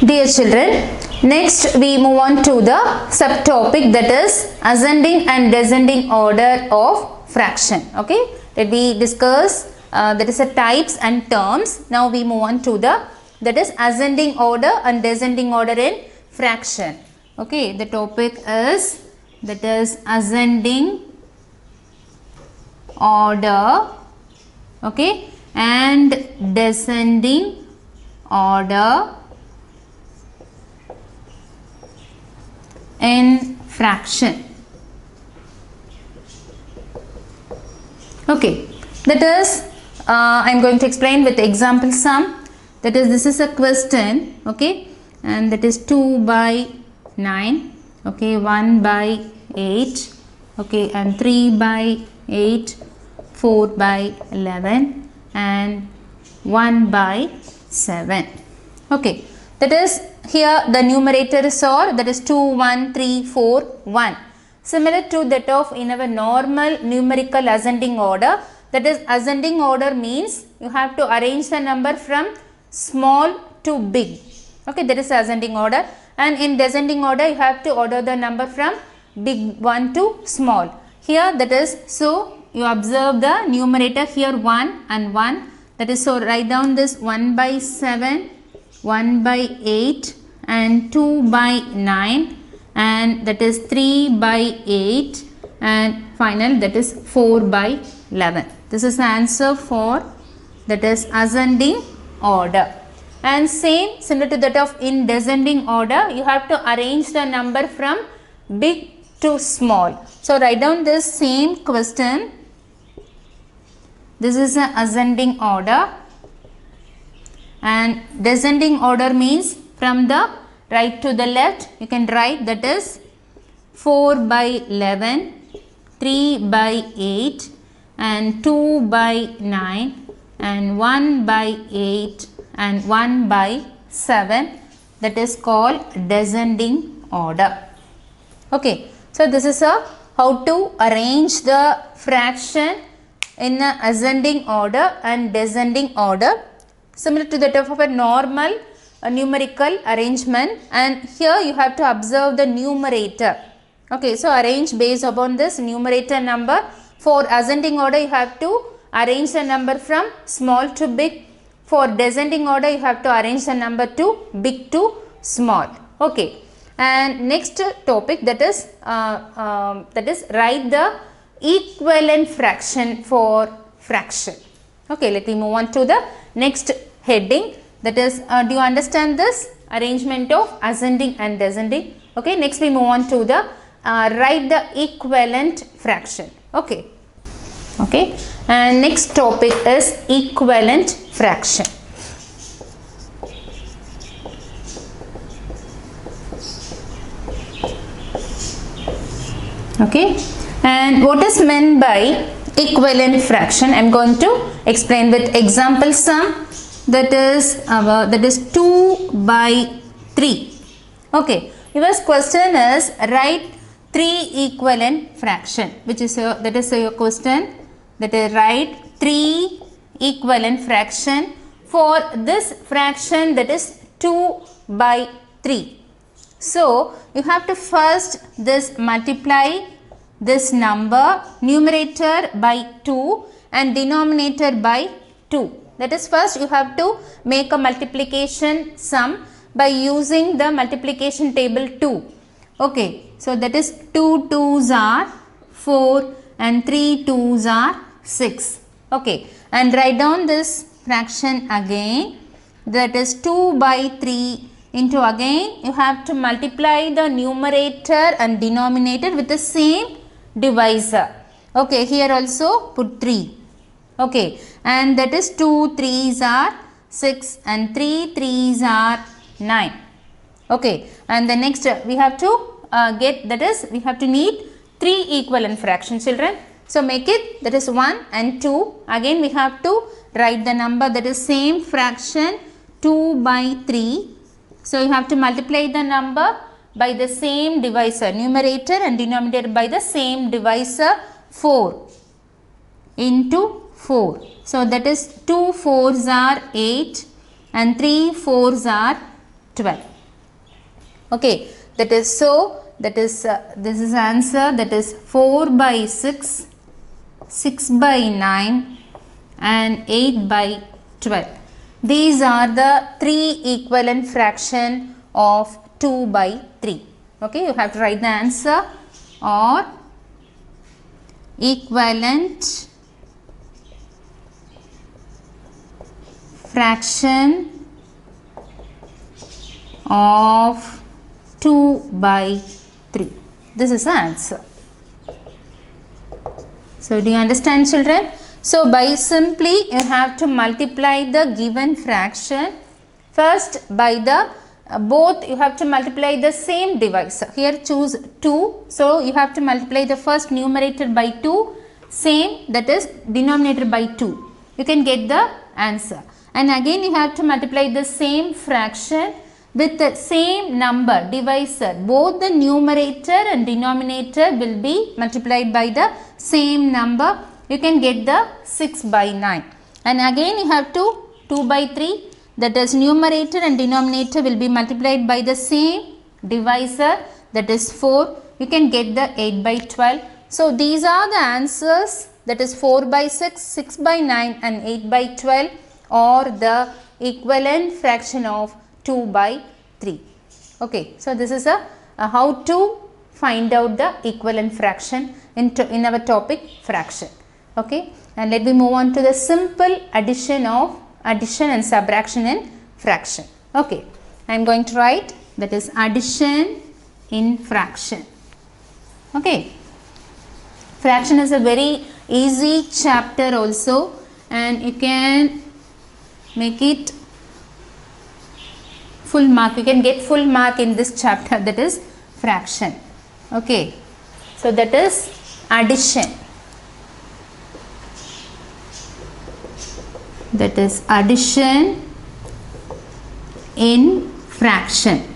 Dear children, next we move on to the subtopic, that is ascending and descending order of fraction. Okay, that we discuss that is the types and terms. Now we move on to the that is ascending order and descending order in fraction. Okay, the topic is that is ascending order, okay, and descending order in fraction. Okay, that is I am going to explain with example sum. That is, this is a question, okay, and that is 2 by 9, okay, 1 by 8, okay, and 3 by 8, 4 by 11 and 1 by 7. Okay, that is, here the numerator is OR, that is 2, 1, 3, 4, 1. Similar to that of in our normal numerical ascending order, that is ascending order means you have to arrange the number from small to big. Okay, that is ascending order, and in descending order you have to order the number from big one to small. Here that is, so you observe the numerator here 1 and 1, that is, so write down this 1 by 7, 1 by 8 and 2 by 9, and that is 3 by 8 and final, that is 4 by 11. This is the answer for that is ascending order. And same similar to that of in descending order, you have to arrange the number from big to small. So write down this same question. This is an ascending order, and descending order means from the right to the left. You can write that is 4 by 11, 3 by 8 and 2 by 9 and 1 by 8 and 1 by 7. That is called descending order. Okay, so this is a how to arrange the fraction in a ascending order and descending order, similar to that of a normal numerical arrangement. And here you have to observe the numerator. Okay, so arrange based upon this numerator number. For ascending order you have to arrange the number from small to big. For descending order you have to arrange the number to big to small. Okay, and next topic, that is write the equivalent fraction for fraction. Okay, let me move on to the next heading, that is do you understand this arrangement of ascending and descending? Okay, next we move on to the write the equivalent fraction. Okay, okay, and next topic is equivalent fraction. Okay, and what is meant by equivalent fraction? I am going to explain with example sum. That is 2 by 3. Okay, your question is write 3 equivalent fraction, which is your, that is your question, that is write 3 equivalent fraction for this fraction, that is 2 by 3. So you have to first this multiply this number numerator by 2 and denominator by 2. That is, first you have to make a multiplication sum by using the multiplication table 2. Okay, so that is 2 2s are 4 and 3 2s are 6. Okay, and write down this fraction again, that is 2 by 3 into, again you have to multiply the numerator and denominator with the same divisor. Okay, here also put 3. Okay, and that is 2 3s are 6 and 3 3s are 9. Okay, and the next we have to get, that is we have to need 3 equivalent fractions, children. So make it, that is 1 and 2. Again we have to write the number, that is same fraction 2 by 3. So you have to multiply the number by the same divisor, numerator and denominator by the same divisor, 4 into 4. So that is 2 4s are 8 and 3 4s are 12. Okay, that is so, that is this is answer, that is 4 by 6, 6 by 9 and 8 by 12. These are the three equivalent fraction of 2 by 3. Okay, you have to write the answer, or equivalent fraction of 2 by 3. This is the answer. So, do you understand, children? So, by simply you have to multiply the given fraction first by the both, you have to multiply the same divisor. Here choose 2. So, you have to multiply the first numerator by 2, same, that is denominator by 2. You can get the answer. And again you have to multiply the same fraction with the same number divisor. Both the numerator and denominator will be multiplied by the same number. You can get the 6 by 9. And again you have to 2 by 3, that is numerator and denominator will be multiplied by the same divisor, that is 4. You can get the 8 by 12. So, these are the answers, that is 4 by 6, 6 by 9 and 8 by 12, or the equivalent fraction of 2 by 3. Okay, so this is a how to find out the equivalent fraction in our topic fraction. Okay, and let me move on to the simple addition and subtraction in fraction. Okay, I am going to write, that is addition in fraction. Okay, fraction is a very easy chapter also, and you can make it full mark. You can get full mark in this chapter, that is fraction. Okay, so that is addition. That is addition in fraction.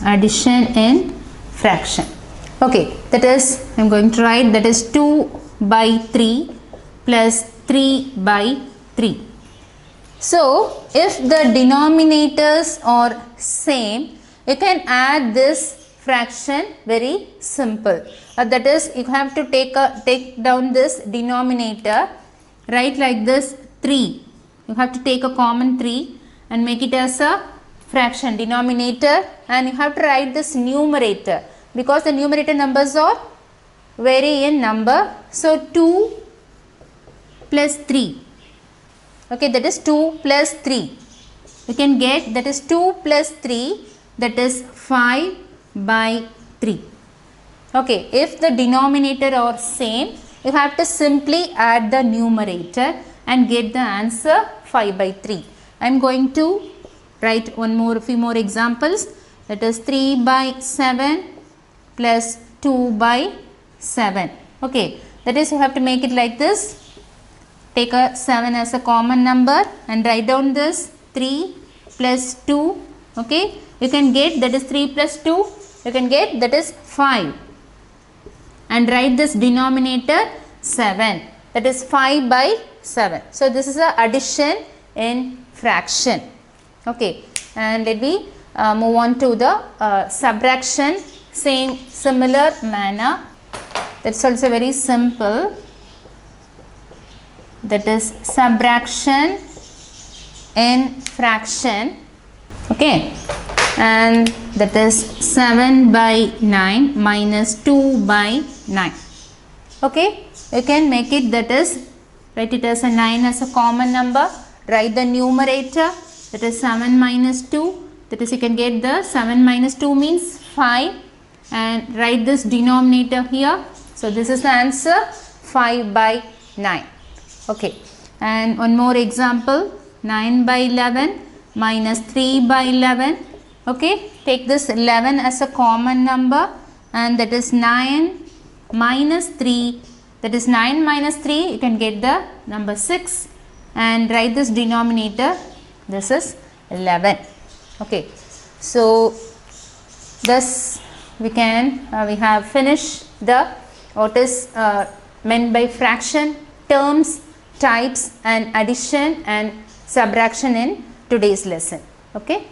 Addition in fraction. Okay, that is, I am going to write, that is 2 by 3 plus 3 by 3. So, if the denominators are same, you can add this fraction very simple. That is, you have to take down this denominator, write like this 3. You have to take a common 3 and make it as a fraction denominator, and you have to write this numerator because the numerator numbers are vary in number. So, 2 plus 3. Okay, that is 2 plus 3. You can get, that is 2 plus 3, that is 5 by 3. Okay, if the denominator are same, you have to simply add the numerator and get the answer 5 by 3. I am going to write few more examples. That is 3 by 7 plus 2 by 7. Okay, that is, you have to make it like this. Take a 7 as a common number and write down this 3 plus 2. Okay, you can get, that is 3 plus 2. You can get, that is 5. And write this denominator 7. That is 5 by 7. So, this is a addition in fraction. Okay, and let me move on to the subtraction, similar manner. That's also very simple. That is subtraction in fraction. Okay, and that is 7 by 9 minus 2 by 9. Okay, you can make it, that is, write it as a 9 as a common number. Write the numerator, that is 7 minus 2. That is, you can get the 7 minus 2 means 5, and write this denominator here. So, this is the answer 5 by 9. Okay, and one more example, 9 by 11 minus 3 by 11. Okay, take this 11 as a common number, and that is 9 minus 3, that is 9 minus 3, you can get the number 6, and write this denominator, this is 11. Okay, so thus we have finished the what is meant by fraction, terms, types, and addition and subtraction in today's lesson. Okay.